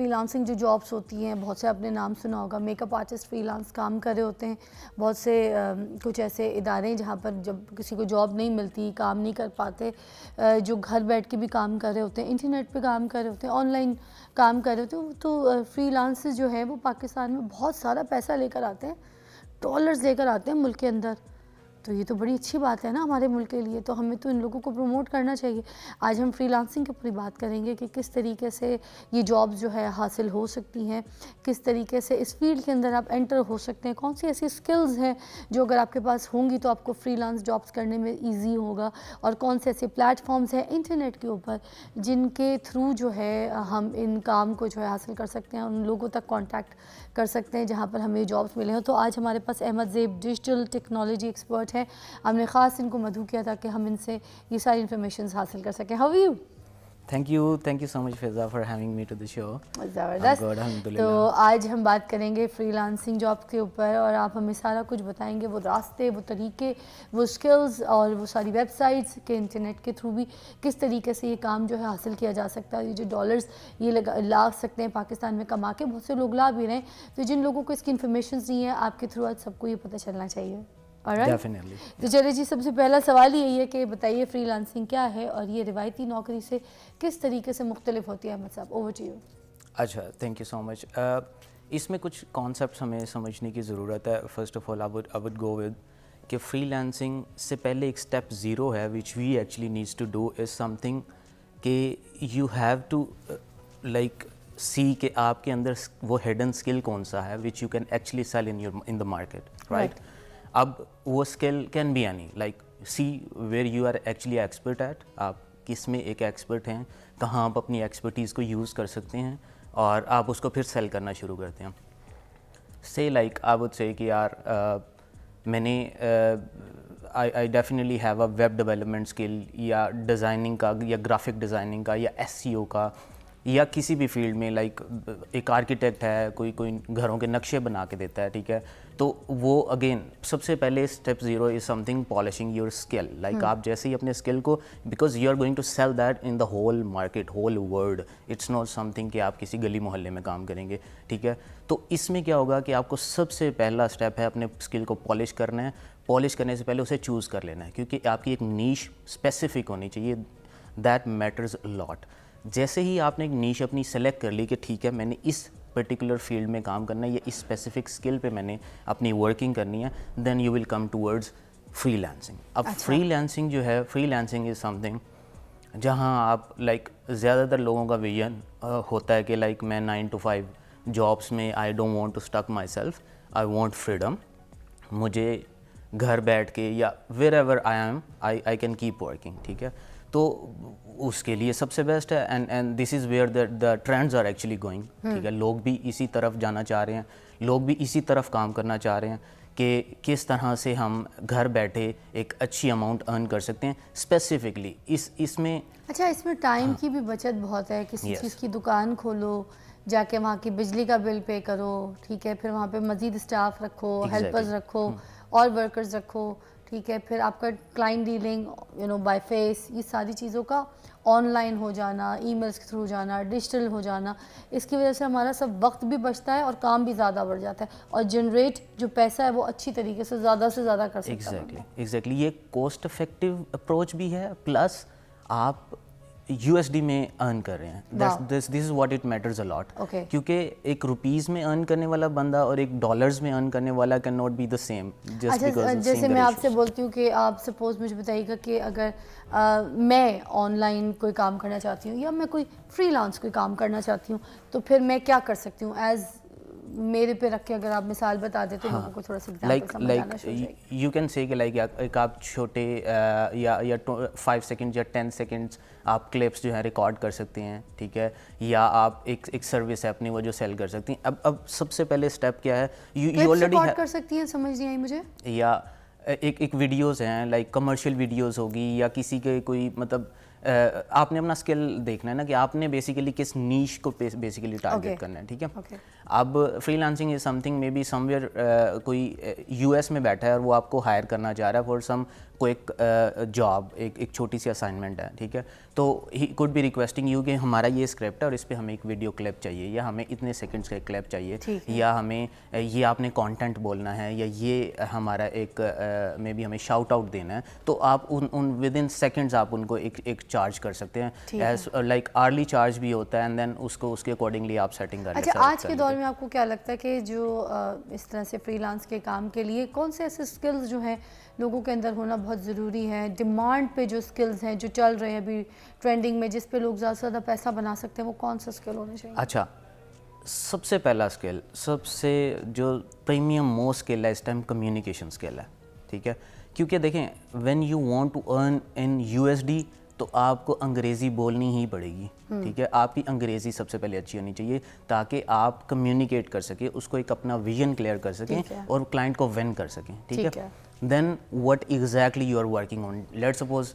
Free lancing جو jobs ہوتی ہیں، بہت سے آپ نے نام سنا ہوگا، makeup artist freelance کام کر رہے ہوتے ہیں. بہت سے کچھ ایسے ادارے ہیں جہاں پر جب کسی کو جاب نہیں ملتی، کام نہیں کر پاتے، جو گھر بیٹھ کے بھی کام کر رہے ہوتے ہیں، انٹرنیٹ پہ کام کر رہے ہوتے ہیں، آن لائن کام کر رہے ہوتے ہیں. تو فری لانسز جو ہیں وہ پاکستان میں بہت سارا پیسہ لے کر آتے ہیں، ڈالرز لے کر آتے ہیں ملک کے اندر. تو یہ تو بڑی اچھی بات ہے نا ہمارے ملک کے لیے، تو ہمیں تو ان لوگوں کو پروموٹ کرنا چاہیے. آج ہم فری لانسنگ کے اوپر بات کریں گے کہ کس طریقے سے یہ جابز جو ہے حاصل ہو سکتی ہیں، کس طریقے سے اس فیلڈ کے اندر آپ انٹر ہو سکتے ہیں، کون سی ایسی سکلز ہیں جو اگر آپ کے پاس ہوں گی تو آپ کو فری لانس جابز کرنے میں ایزی ہوگا، اور کون سے ایسے پلیٹ فارمز ہیں انٹرنیٹ کے اوپر جن کے تھرو جو ہے ہم ان کام کو جو ہے حاصل کر سکتے ہیں، ان لوگوں تک کانٹیکٹ کر سکتے ہیں جہاں پر ہمیں جابز ملے ہیں. تو آج ہمارے پاس احمد زیب ڈیجیٹل ٹیکنالوجی ایکسپرٹ ہیں. ہم نے خاص ان کو مدعو کیا تھا کہ ہم ان سے یہ ساری انفارمیشنز حاصل کر سکیں. How are you? Thank you so much Faiza for having me to the show. زبردست. تو آج ہم بات کریں گے فری لانسنگ جاب کے اوپر، اور آپ ہمیں سارا کچھ بتائیں گے، وہ راستے، وہ طریقے، وہ سکلز اور وہ ساری ویب سائٹس کے انٹرنیٹ کے تھرو بھی کس طریقے سے یہ کام جو ہے حاصل کیا جا سکتا ہے. یہ جو ڈالرز یہ لا سکتے ہیں پاکستان میں کما کے، بہت سے لوگ لا بھی رہے ہیں. تو جن لوگوں کو اس کی انفارمیشنز نہیں ہے، آپ کے تھرو آج سب کو یہ پتہ چلنا چاہیے. ڈیفینیٹلی. تو چلے جی، سب سے پہلا سوال یہی ہے کہ بتائیے فری لانسنگ کیا ہے اور یہ روایتی نوکری سے کس طریقے سے مختلف ہوتی ہے. احمد صاحب، اوور ٹو یو. اچھا، تھینک یو سو مچ. اس میں کچھ کانسیپٹس ہمیں سمجھنے کی ضرورت ہے. First of all I would go with کہ فری لانسنگ سے پہلے ایک اسٹیپ زیرو ہے which we actually needs to do is something کہ you have to like see کہ آپ کے اندر وہ ہڈن اسکل کون سا ہے which you can actually sell in the market, right. اب وہ skill can be any, like see where you are actually expert at, آپ کس میں ایک ایکسپرٹ ہیں، کہاں آپ اپنی ایکسپرٹیز کو یوز کر سکتے ہیں اور آپ اس کو پھر سیل کرنا شروع کرتے ہیں. سے لائک آئی وڈ سے کہ یار میں نے I definitely have a web development skill یا ڈیزائننگ کا یا گرافک ڈیزائننگ کا یا ایس سی او کا یا کسی بھی فیلڈ میں، لائک ایک آرکیٹیکٹ ہے، کوئی گھروں کے نقشے بنا کے دیتا ہے، ٹھیک ہے. تو وہ اگین سب سے پہلے step zero is something polishing your skill. Like آپ جیسے ہی اپنے اسکل کو، because you are going to sell that in the whole market, whole world, it's not something کہ آپ کسی گلی محلے میں کام کریں گے، ٹھیک ہے. تو اس میں کیا ہوگا کہ آپ کو سب سے پہلا اسٹیپ ہے اپنے اسکل کو پالش کرنا ہے. پالش کرنے سے پہلے اسے چوز کر لینا ہے، کیونکہ آپ کی ایک نیش اسپیسیفک ہونی چاہیے. دیٹ میٹرز لاٹ. جیسے ہی آپ نے ایک نیش اپنی سلیکٹ کر لی کہ ٹھیک ہے میں نے اس پرٹیکولر فیلڈ میں کام کرنا ہے یا اس اسپیسیفک اسکل پہ میں نے اپنی ورکنگ کرنی ہے، then you will come towards freelancing. اب فری لانسنگ جو ہے، freelancing is something جہاں آپ لائک زیادہ تر لوگوں کا ویژن ہوتا ہے کہ لائک میں 9 to 5 جابس میں I don't want to stick myself, I want freedom. مجھے گھر بیٹھ کے یا wherever I am I can keep working, ٹھیک ہے. تو اس کے لیے سب سے بیسٹ ہے، and this is where the trends are actually going, ٹھیک ہے. لوگ بھی اسی طرف جانا چاہ رہے ہیں، لوگ بھی اسی طرف کام کرنا چاہ رہے ہیں کہ کس طرح سے ہم گھر بیٹھے ایک اچھی اماؤنٹ ارن کر سکتے ہیں. اسپیسیفکلی اس میں اچھا، اس میں ٹائم کی بھی بچت بہت ہے. کسی چیز کی دکان کھولو، جا کے وہاں کی بجلی کا بل پے کرو، ٹھیک ہے، پھر وہاں پہ مزید اسٹاف رکھو، ہیلپرز رکھو اور ورکرز رکھو، ٹھیک ہے، پھر آپ کا کلائنٹ ڈیلنگ بائی فیس، یہ ساری چیزوں کا آن لائن ہو جانا، ای میلس کے تھرو جانا، ڈیجیٹل ہو جانا، اس کی وجہ سے ہمارا سب وقت بھی بچتا ہے اور کام بھی زیادہ بڑھ جاتا ہے، اور جنریٹ جو پیسہ ہے وہ اچھی طریقے سے زیادہ کر سکتا ہے. ایگزیکٹلی یہ کوسٹ افیکٹو اپروچ بھی ہے، پلس آپ یو ایس ڈی میں ارن کر رہے ہیں. دس از واٹ اٹ میٹرز اے لاٹ. کیونکہ ایک روپیز میں ارن کرنے والا بندہ اور ایک ڈالرز میں ارن کرنے والا cannot be the same. جیسے میں آپ سے بولتی ہوں کہ آپ سپوز مجھے بتائیے گا کہ اگر میں آن لائن کوئی کام کرنا چاہتی ہوں یا میں کوئی فری لانس کوئی کام کرنا چاہتی ہوں، تو پھر میں کیا کر سکتی ہوں ایز میرے پہ رکھ کے اگر آپ مثال بتا دیں تو لوگوں کو تھوڑا سا ایگزامپل سمجھ آنا شروع ہو جائے گا. یو کین سے کہ لائک ایک آپ چھوٹے یا 5 سیکنڈ یا 10 سیکنڈس آپ کلپس جو ہیں ریکارڈ کر سکتے ہیں، ٹھیک ہے، یا آپ ایک سروس ہے اپنی وہ جو سیل کر سکتی ہیں. اب سب سے پہلے اسٹیپ کیا ہے، یو آلریڈی ریکارڈ کر سکتی ہیں، سمجھ نہیں آئی مجھے. یا ایک ویڈیوز ہیں، لائک کمرشل ویڈیوز ہوگی یا کسی کے کوئی مطلب آپ نے اپنا اسکل دیکھنا ہے نا کہ آپ نے بیسیکلی کس نیش کو بیسیکلی ٹارگیٹ کرنا ہے, ٹھیک ہے. اب freelancing is something maybe somewhere کوئی یو ایس میں بیٹھا ہے اور وہ آپ کو ہائر کرنا چاہ رہا ہے فار سم کوئی ایک جاب, ایک چھوٹی سی اسائنمنٹ ہے, ٹھیک ہے. تو ہی کوڈ بی ریکویسٹنگ یو کہ ہمارا یہ اسکرپٹ ہے اور اس پہ ہمیں ایک ویڈیو کلپ چاہیے, یا ہمیں اتنے سیکنڈس کا ایک کلپ چاہیے, یا ہمیں یہ آپ نے کانٹینٹ بولنا ہے, یا یہ ہمارا ایک مے بی ہمیں شاؤٹ آؤٹ دینا ہے. تو آپ ان ود ان سیکنڈز آپ ان کو ایک چارج کر سکتے ہیں, ایز لائک آرلی چارج بھی ہوتا ہے, اینڈ دین اس کو اس کے اکارڈنگلی آپ سیٹنگ کر لیں. اچھا, آج کے دور میں آپ کو کیا لگتا ہے کہ جو اس طرح سے فری لانس کے کام کے لیے کون سے ایسے اسکلز جو ہیں لوگوں کے اندر ہونا بہت ضروری ہے, ڈیمانڈ پہ جو اسکلز ہیں جو چل رہے ہیں ابھی ٹرینڈنگ میں, جس پہ لوگ زیادہ سے زیادہ پیسہ بنا سکتے ہیں, وہ کون سا اسکل ہونے چاہیے؟ اچھا, سب سے پہلا اسکل, سب سے جو پریمیم موسٹ اسکل ہے اس ٹائم, کمیونیکیشن اسکل ہے, ٹھیک ہے. کیونکہ دیکھیں when you want to earn in U S D تو آپ کو انگریزی بولنی ہی پڑے گی, ٹھیک ہے. آپ کی انگریزی سب سے پہلے اچھی ہونی چاہیے تاکہ آپ کمیونیکیٹ کر سکیں, اس کو ایک اپنا ویژن کلیئر کر سکیں اور کلائنٹ کو ون کر سکیں, ٹھیک ہے. Then what exactly you are working on, let suppose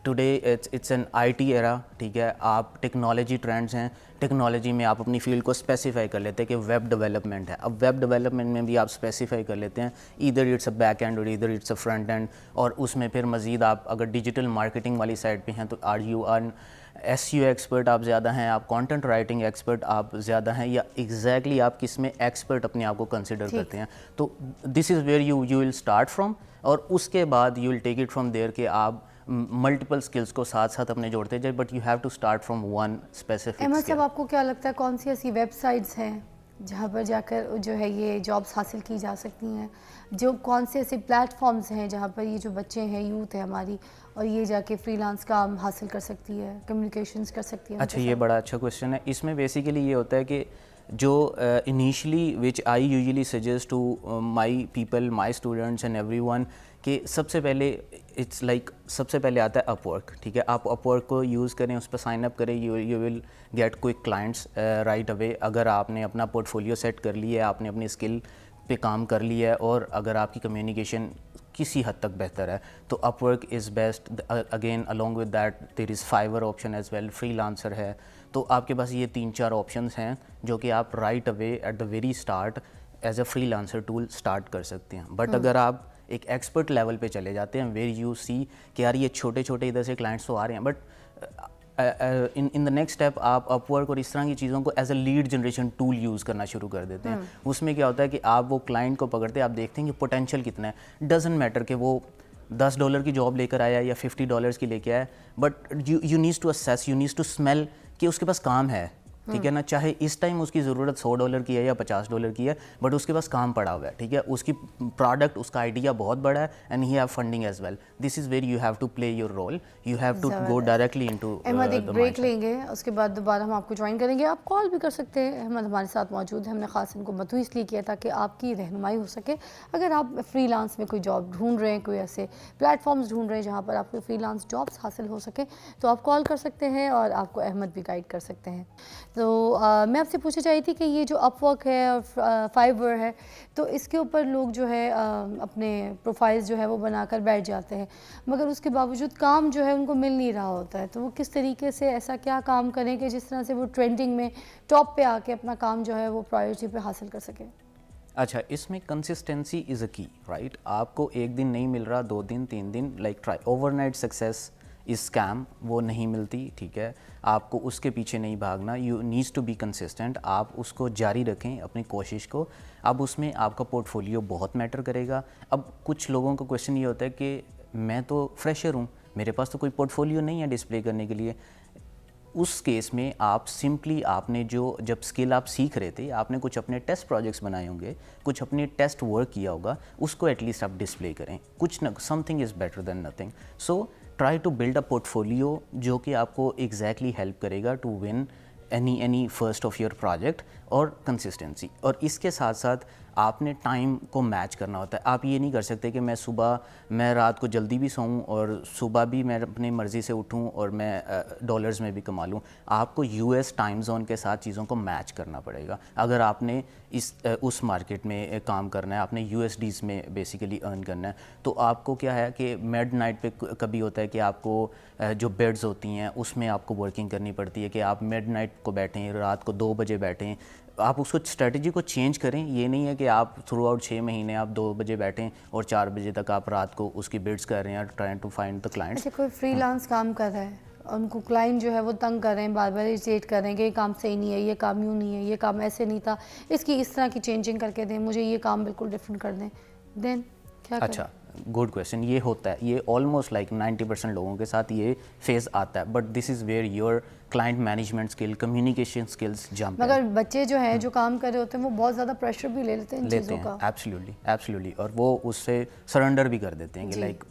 today it's an I T era, ٹھیک ہے. آپ ٹیکنالوجی ٹرینڈس ہیں, ٹیکنالوجی میں آپ اپنی فیلڈ کو اسپیسیفائی کر لیتے ہیں کہ ویب ڈیولپمنٹ ہے. اب ویب ڈیولپمنٹ میں بھی آپ اسپیسیفائی کر لیتے ہیں either it's a back end اور either it's a front end, اور اس میں پھر مزید آپ اگر ڈیجیٹل مارکیٹنگ والی سائڈ پہ ہیں تو are you are S U expert آپ زیادہ ہیں, آپ کانٹینٹ رائٹنگ ایکسپرٹ آپ زیادہ ہیں, یا ایگزیکٹلی آپ کس میں ایکسپرٹ اپنے آپ کو کنسیڈر کرتے ہیں. تو this is where you will start from, اور اس کے بعد you will take it from there کہ آپ ملٹیپل اسکلس کو ساتھ ساتھ اپنے جوڑتے جائے, but you have to start from one specific. Ahmed Sahab, آپ کو کیا لگتا ہے کون سی ایسی ویب سائٹس ہیں جہاں پر جا کر جو ہے یہ جابس حاصل کی جا سکتی ہیں, جو کون سے ایسے پلیٹ فارمز ہیں جہاں پر یہ جو بچے ہیں, یوتھ ہے ہماری, اور یہ جا کے فری لانس کام حاصل کر سکتی ہے, کمیونیکیشنز کر سکتی ہے؟ اچھا, یہ بڑا اچھا کویشچن ہے. اس میں بیسیکلی یہ ہوتا ہے کہ جو initially which I usually suggest to my people, my students and everyone, کہ سب سے پہلے اٹس لائک سب سے پہلے آتا ہے اپ ورک, ٹھیک ہے. آپ اپ ورک کو یوز کریں, اس پہ سائن اپ کریں, you will get quick clients right away. اگر آپ نے اپنا پورٹ فولیو سیٹ کر لی ہے, آپ نے اپنی اسکل پہ کام کر لیا ہے, اور اگر آپ کی کمیونیکیشن کسی حد تک بہتر ہے, تو Upwork is best. Again along with that there is Fiverr option as well, freelancer ہے. تو آپ کے پاس یہ 3-4 آپشنس ہیں جو کہ آپ right away at the very start as a freelancer tool start کر سکتے ہیں. بٹ اگر آپ ایک ایکسپرٹ لیول پہ چلے جاتے ہیں ویئر یو سی کہ یار یہ چھوٹے چھوٹے ادھر سے کلائنٹس تو آ رہے ہیں, but in the next step آپ اپ ورک اور اس طرح کی چیزوں کو as a lead generation tool use کرنا شروع کر دیتے ہیں. اس میں کیا ہوتا ہے کہ آپ وہ کلائنٹ کو پکڑتے ہیں, آپ دیکھتے ہیں کہ پوٹینشیل کتنا ہے. ڈزنٹ میٹر کہ وہ $10 کی جاب لے کر آیا یا $50 کی لے کے آیا, but you need to assess, you need to smile کہ اس کے پاس کام ہے, ٹھیک ہے نا. چاہے اس ٹائم اس کی ضرورت $100 کی ہے یا $50 کی ہے, بٹ اس کے پاس کام پڑا ہوا ہے, ٹھیک ہے. اس کی پروڈکٹ, اس کا آئیڈیا بہت بڑا ہے, and he have funding as well. This is where you have to play your role, you have to go directly into. Ahmed, ایک بریک لیں گے, اس کے بعد دوبارہ ہم آپ کو جوائن کریں گے. آپ کال بھی کر سکتے ہیں, احمد ہمارے ساتھ موجود ہے. ہم نے خاص ان کو مدعو اس لیے کیا تاکہ آپ کی رہنمائی ہو سکے. اگر آپ فری لانس میں کوئی جاب ڈھونڈ رہے ہیں, کوئی ایسے پلیٹ فارمز ڈھونڈ رہے ہیں جہاں پر آپ کو فری لانس جابس حاصل ہو سکے, تو آپ کال کر سکتے ہیں اور آپ کو احمد بھی گائیڈ کر سکتے ہیں. تو میں آپ سے پوچھنا چاہی تھی کہ یہ جو اپ ورک ہے اور فائیور ہے, تو اس کے اوپر لوگ جو ہے اپنے پروفائلز جو ہے وہ بنا کر بیٹھ جاتے ہیں, مگر اس کے باوجود کام جو ہے ان کو مل نہیں رہا ہوتا ہے. تو وہ کس طریقے سے ایسا کیا کام کریں کہ جس طرح سے وہ ٹرینڈنگ میں ٹاپ پہ آ کے اپنا کام جو ہے وہ پرائیورٹی پہ حاصل کر سکیں؟ اچھا, اس میں کنسسٹنسی از اے کی, رائٹ. آپ کو ایک دن نہیں مل رہا, 2 دن 3 دن, like try. Overnight success is scam, وہ نہیں ملتی, ٹھیک ہے. آپ کو اس کے پیچھے نہیں بھاگنا, you needs to be consistent. آپ اس کو جاری رکھیں اپنی کوشش کو. اب اس میں آپ کا پورٹ فولیو بہت میٹر کرے گا. اب کچھ لوگوں کا کویشچن یہ ہوتا ہے کہ میں تو فریشر ہوں, میرے پاس تو کوئی پورٹ فولیو نہیں ہے ڈسپلے کرنے کے لیے. اس کیس میں آپ سمپلی, آپ نے جو جب اسکل آپ سیکھ رہے تھے, آپ نے کچھ اپنے ٹیسٹ پروجیکٹس بنائے ہوں گے, کچھ اپنے ٹیسٹ ورک کیا ہوگا, اس کو ایٹ لیسٹ آپ ڈسپلے کریں. کچھ نہ, something is better than nothing. So try to build a portfolio جو کہ آپ کو ایگزیکٹلی ہیلپ کرے گا to win any first of your project, اور کنسسٹنسی. اور اس کے ساتھ ساتھ آپ نے ٹائم کو میچ کرنا ہوتا ہے. آپ یہ نہیں کر سکتے کہ میں رات کو جلدی بھی سوؤں اور صبح بھی میں اپنی مرضی سے اٹھوں اور میں ڈالرز میں بھی کما لوں. آپ کو یو ایس ٹائم زون کے ساتھ چیزوں کو میچ کرنا پڑے گا. اگر آپ نے اس مارکیٹ میں کام کرنا ہے, آپ نے یو ایس ڈیز میں بیسیکلی ارن کرنا ہے, تو آپ کو کیا ہے کہ میڈ نائٹ پہ کبھی ہوتا ہے کہ آپ کو جو بیڈز ہوتی ہیں اس میں آپ کو ورکنگ کرنی پڑتی ہے کہ آپ میڈ نائٹ کو بیٹھیں, رات کو 2 بجے بیٹھیں. آپ اس کو اسٹریٹجی کو چینج کریں. یہ نہیں ہے کہ آپ تھرو آؤٹ 6 مہینے آپ 2 بجے بیٹھیں اور 4 بجے تک آپ رات کو اس کی بڈس کر رہے ہیں, trying to find the clients. اچھا, کوئی فری لانس کام کر رہا ہے, ان کو کلائنٹ جو ہے وہ تنگ کر رہے ہیں, بار بار اریٹیٹ کر رہے ہیں کہ یہ کام صحیح نہیں ہے, یہ کام یوں نہیں ہے, یہ کام ایسے نہیں تھا, اس طرح کی چینجنگ کر کے دیں, مجھے یہ کام بالکل ڈفرینٹ کر دیں, دین کیا کریں؟ اچھا, گڈ کویشچن. یہ ہوتا ہے, یہ آلموسٹ لائک 90% لوگوں کے ساتھ یہ فیز آتا ہے, but this is where your client management skill, communication skills jump. مگر بچے جو ہیں جو کام کر رہے ہوتے ہیں وہ بہت زیادہ پریشر بھی لے لیتے ہیں ان چیزوں کا. ایبسلیوٹلی, اور وہ اس سے سرنڈر بھی کر دیتے ہیں کہ لائک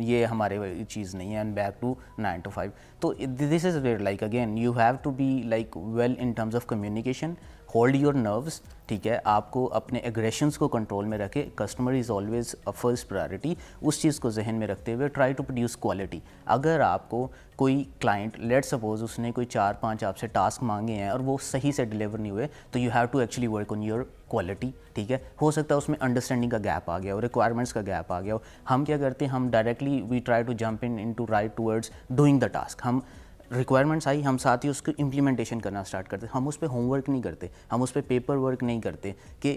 یہ ہمارے چیز نہیں ہے, اینڈ بیک ٹو 9 to 5. تو this is where like again you have to be like well in terms of communication, hold your nerves. ٹھیک ہے, آپ کو اپنے ایگریشنس کو کنٹرول میں رکھے. Customer is always first priority. اس چیز کو ذہن میں رکھتے ہوئے ٹرائی ٹو پروڈیوس کوالٹی. اگر آپ کو کوئی کلائنٹ لیٹ سپوز اس نے کوئی 4-5 آپ سے ٹاسک مانگے ہیں اور وہ صحیح سے ڈلیور نہیں ہوئے, تو you have to actually work on your quality. ٹھیک ہے, ہو سکتا ہے اس میں انڈرسٹینڈنگ کا گیپ آ گیا ہو, ریکوائرمنٹس کا گیپ آ گیا ہو. ہم کیا کرتے ہیں, ہم directly we try to jump into right towards doing the task. ہم ریکوائرمنٹس آئی, ہم ساتھ ہی اس کو امپلیمنٹیشن کرنا اسٹارٹ کرتے. ہم اس پہ ہوم ورک نہیں کرتے, ہم اس پہ پیپر ورک نہیں کرتے کہ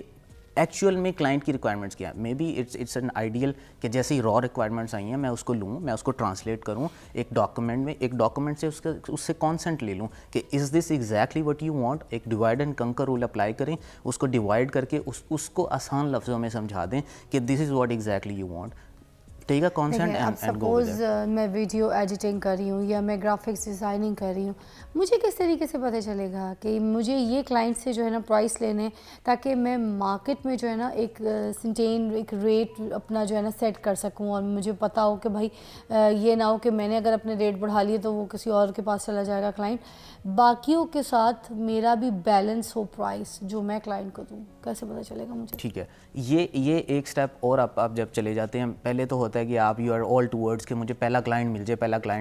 ایکچوئل میں کلائنٹ کی ریکوائرمنٹس کیا ہے. Maybe it's an ideal کہ جیسے ہی را ریکوائرمنٹس آئی ہیں میں اس کو لوں, میں اس کو ٹرانسلیٹ کروں ایک ڈاکومنٹ میں, ایک ڈاکومنٹ سے اس سے کانسنٹ لے لوں کہ is this exactly what you want. ایک divide and conquer rule apply کریں, اس کو ڈیوائڈ کر کے اس کو آسان لفظوں میں سمجھا دیں کہ this is what exactly you want. ٹھیک ہے, کانسنٹ اب سپوز میں ویڈیو ایڈیٹنگ کر رہی ہوں یا میں گرافکس ڈیزائننگ کر رہی ہوں, مجھے کس طریقے سے پتہ چلے گا کہ مجھے یہ کلائنٹ سے جو ہے نا پرائس لینے, تاکہ میں مارکیٹ میں جو ہے نا ایک سنٹین ایک ریٹ اپنا جو ہے نا سیٹ کر سکوں, اور مجھے پتہ ہو کہ بھائی یہ نہ ہو کہ میں نے اگر اپنے ریٹ بڑھا لیے تو وہ کسی اور کے پاس چلا جائے گا کلائنٹ, باقیوں کے ساتھ میرا بھی بیلنس ہو پرائس جو میں کلائنٹ کو دوں, کیسے پتہ چلے گا مجھے؟ ٹھیک ہے, یہ ایک اسٹیپ اور آپ جب چلے جاتے ہیں, پہلے تو ہوتا ہے کہ آپ یو آر آل ٹورڈز کہ مجھے پہلا کلائنٹ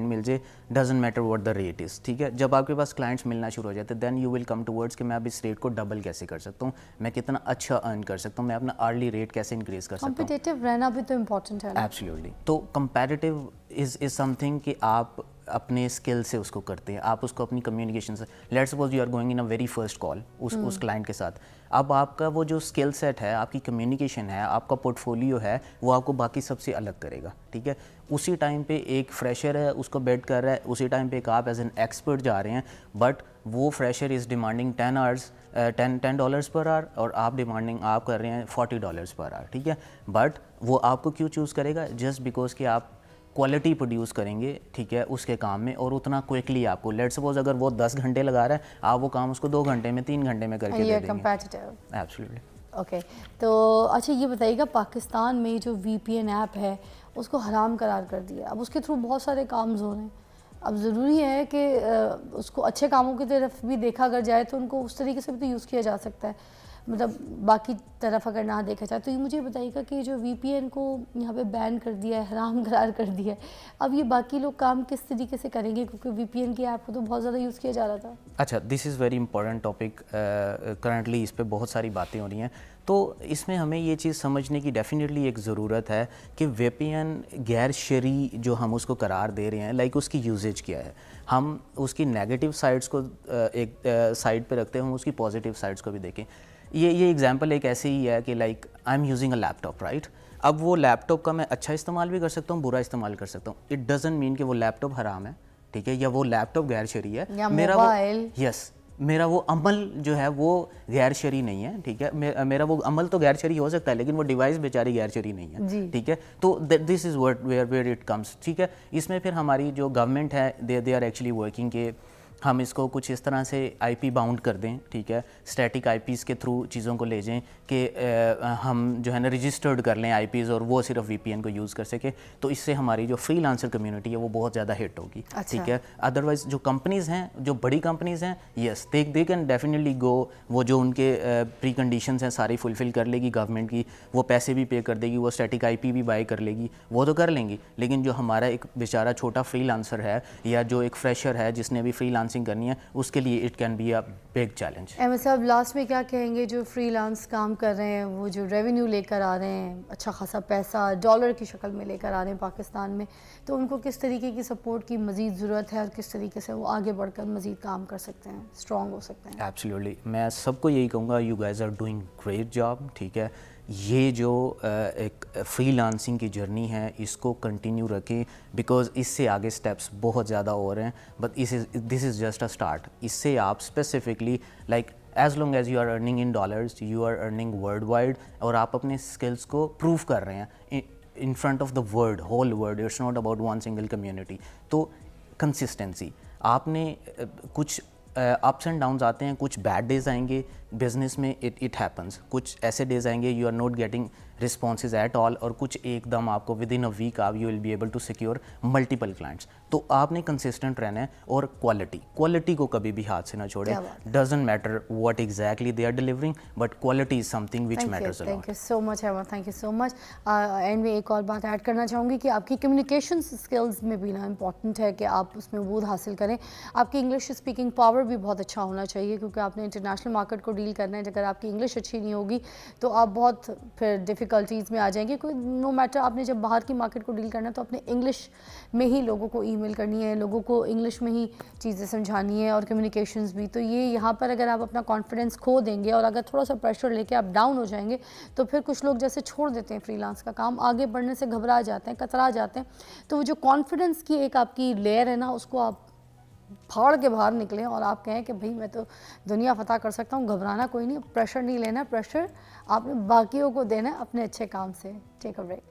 مل جائے, doesn't matter what the rate is. ٹھیک ہے, جب آپ کے پاس کلائنٹس ملنا شروع ہو جاتے ہیں دین یو ول کم ٹورڈز کہ میں اب اس ریٹ کو ڈبل کیسے کر سکتا ہوں, میں کتنا اچھا ارن کر سکتا ہوں, میں اپنا آرلی ریٹ کیسے انکریز کر سکتا ہوں. کمپیٹیٹیو رہنا بھی تو امپورٹنٹ ہے. ایبسلیوٹلی. تو کمپیٹیٹیو از سم تھنگ کہ آپ اپنے اسکل سے اس کو کرتے ہیں, آپ اس کو اپنی کمیونیکیشن سے. Let suppose you are going in a very first call اس کلائنٹ کے ساتھ, اب آپ کا وہ جو اسکل سیٹ ہے, آپ کی کمیونیکیشن ہے, آپ کا پورٹ فولیو ہے, وہ آپ کو باقی سب سے الگ کرے گا. ٹھیک ہے, اسی ٹائم پہ ایک فریشر ہے اس کو بیڈ کر رہا ہے, اسی ٹائم پہ ایک آپ ایز این ایکسپرٹ جا رہے ہیں, بٹ وہ فریشر از ڈیمانڈنگ $10 پر آور اور آپ کر رہے ہیں $40 پر آور. ٹھیک ہے, بٹ وہ آپ کو کیوں چوز کرے گا؟ جسٹ بیکاز کہ آپ کوالٹی پروڈیوس کریں گے. ٹھیک ہے, اس کے کام میں, اور اتنا کوئکلی آپ کو. لیٹ سپوز اگر وہ 10 گھنٹے لگا رہا ہے, آپ وہ کام اس کو 2 گھنٹے میں 3 گھنٹے میں کر کے دے دیں گے. ایبسلیوٹلی. اوکے, تو اچھا یہ بتائیے گا, پاکستان میں جو وی پی این ایپ ہے اس کو حرام قرار کر دیا, اب اس کے تھرو بہت سارے کام ہو رہے ہیں. اب ضروری ہے کہ اس کو اچھے کاموں کی طرف بھی دیکھا اگر جائے تو ان کو اس طریقے سے بھی تو یوز کیا جا سکتا ہے, مطلب باقی طرف اگر نہ دیکھا جائے. تو یہ مجھے بتائیے گا کہ جو وی پی این کو یہاں پہ بین کر دیا ہے, حرام قرار کر دیا ہے, اب یہ باقی لوگ کام کس طریقے سے کریں گے, کیونکہ وی پی این کی ایپ کو تو بہت زیادہ یوز کیا جا رہا تھا. اچھا, this is very important topic. Currently اس پہ بہت ساری باتیں ہو رہی ہیں. تو اس میں ہمیں یہ چیز سمجھنے کی ڈیفینیٹلی ایک ضرورت ہے کہ وی پی این غیر شرعی جو ہم اس کو قرار دے رہے ہیں, لائک اس کی یوزیج کیا ہے. ہم اس کی نیگیٹو سائڈس کو ایک سائڈ پہ رکھتے ہیں, ہم اس کی پازیٹیو سائڈس کو بھی دیکھیں. یہ ایگزامپل ایک ایسے ہی ہے کہ like I am using a laptop, right. اب وہ لیپ ٹاپ کا میں اچھا استعمال بھی کر سکتا ہوں, برا استعمال کر سکتا ہوں. اٹ ڈزنٹ مین کہ وہ لیپ ٹاپ حرام ہے. ٹھیک ہے, یا وہ لیپ ٹاپ غیر شرعی ہے. میرا وہ عمل جو ہے وہ غیر شرعی نہیں ہے. ٹھیک ہے, میرا وہ عمل تو غیر شرعی ہو سکتا ہے لیکن وہ ڈیوائس بیچاری غیر شرعی نہیں ہے. ٹھیک ہے, تو this is where it comes. ٹھیک ہے, اس میں پھر ہماری جو گورنمنٹ ہے دے آر ایکچولی ورکنگ کہ ہم اس کو کچھ اس طرح سے آئی پی باؤنڈ کر دیں, ٹھیک ہے, اسٹیٹک آئی پیز کے تھرو چیزوں کو لے جائیں کہ ہم جو ہے نا رجسٹرڈ کر لیں آئی پیز اور وہ صرف وی پی این کو یوز کر سکے, تو اس سے ہماری جو فری لانسر کمیونٹی ہے وہ بہت زیادہ ہٹ ہوگی, ٹھیک ہے. ادروائز جو کمپنیز ہیں, جو بڑی کمپنیز ہیں, یس دے کین ڈیفینیٹلی گو, وہ جو ان کے پری کنڈیشنز ہیں ساری فلفل کر لے گی گورنمنٹ کی, وہ پیسے بھی پے کر دے گی, وہ اسٹیٹک آئی پی بھی بائی کر لے گی, وہ تو کر لیں گی. لیکن جو ہمارا ایک بیچارہ چھوٹا فری لانسر ہے یا جو ایک فریشر ہے جس نے بھی فری لانسنگ کرنی ہے, اس کے لیے it can be a big challenge. Ahmed Sahab last میں کیا کہیں گے جو فری لانس کام کر رہے ہیں, وہ جو ریونیو لے کر آ رہے ہیں, اچھا خاصا پیسہ ڈالر کی شکل میں لے کر آ رہے ہیں پاکستان میں, تو ان کو کس طریقے کی سپورٹ کی مزید ضرورت ہے اور کس طریقے سے وہ آگے بڑھ کر مزید کام کر سکتے ہیں, اسٹرانگ ہو سکتے ہیں؟ ایبسلیوٹلی, میں سب کو یہی کہوں گا, you guys are doing great job, ٹھیک ہے. یہ جو ایک فری لانسنگ کی جرنی ہے اس کو کنٹینیو رکھیں, بیکاز اس سے آگے اسٹیپس بہت زیادہ اور ہیں, but this is just a start. اس سے آپ specifically like as long as you are earning in dollars, you are earning worldwide, اور آپ اپنے اسکلس کو پروو کر رہے ہیں in front of the world, whole world, it's not about one single community. تو کنسسٹنسی, آپ نے کچھ اپس اینڈ ڈاؤنز آتے ہیں, کچھ بیڈ ڈیز آئیں گے بزنس میں, اٹ ہیپنس, کچھ ایسے ڈیز آئیں گے you are not getting responses at all, اور کچھ ایک دم آپ کو ود ان اے ویک آپ you will be able to secure multiple clients. تو آپ نے کنسسٹنٹ رہنا ہے, اور کوالٹی کو کبھی بھی ہاتھ سے نہ چھوڑیں. Doesn't matter what exactly they are delivering, but quality is something which matters a lot. Thank you so much Ahmed, thank you so much. And میں ایک اور بات ایڈ کرنا چاہوں گی کہ آپ کی کمیونیکیشن اسکلز میں بھی نا امپورٹنٹ ہے کہ آپ اس میں عبور حاصل کریں. آپ کی انگلش اسپیکنگ پاور بھی بہت اچھا ہونا چاہیے, کیونکہ آپ نے انٹرنیشنل مارکیٹ کو ڈیل کرنا ہے. اگر آپ کی انگلش اچھی نہیں ہوگی تو آپ بہت پھر ڈیفیکلٹیز میں آ جائیں گے. کوئی نو میٹر, آپ نے جب باہر کی مارکیٹ کو ڈیل کرنا ہے تو اپنے انگلش میں ہی لوگوں کو ای میل کرنی ہے, لوگوں کو انگلش میں ہی چیزیں سمجھانی ہے, اور کمیونیکیشنز بھی. تو یہ یہاں پر اگر آپ اپنا کانفیڈنس کھو دیں گے اور اگر تھوڑا سا پریشر لے کے آپ ڈاؤن ہو جائیں گے, تو پھر کچھ لوگ جیسے چھوڑ دیتے ہیں فری لانس کا کام, آگے بڑھنے سے گھبرا جاتے ہیں, کترا جاتے ہیں. تو وہ جو کانفیڈنس کی ایک آپ کی لیئر ہے نا, اس کو آپ پھاڑ کے باہر نکلیں اور آپ کہیں کہ بھئی میں تو دنیا فتح کر سکتا ہوں, گھبرانا کوئی نہیں, پریشر نہیں لینا. پریشر آپ نے باقیوں کو دینا ہے اپنے اچھے کام سے. ٹیک اے بریک.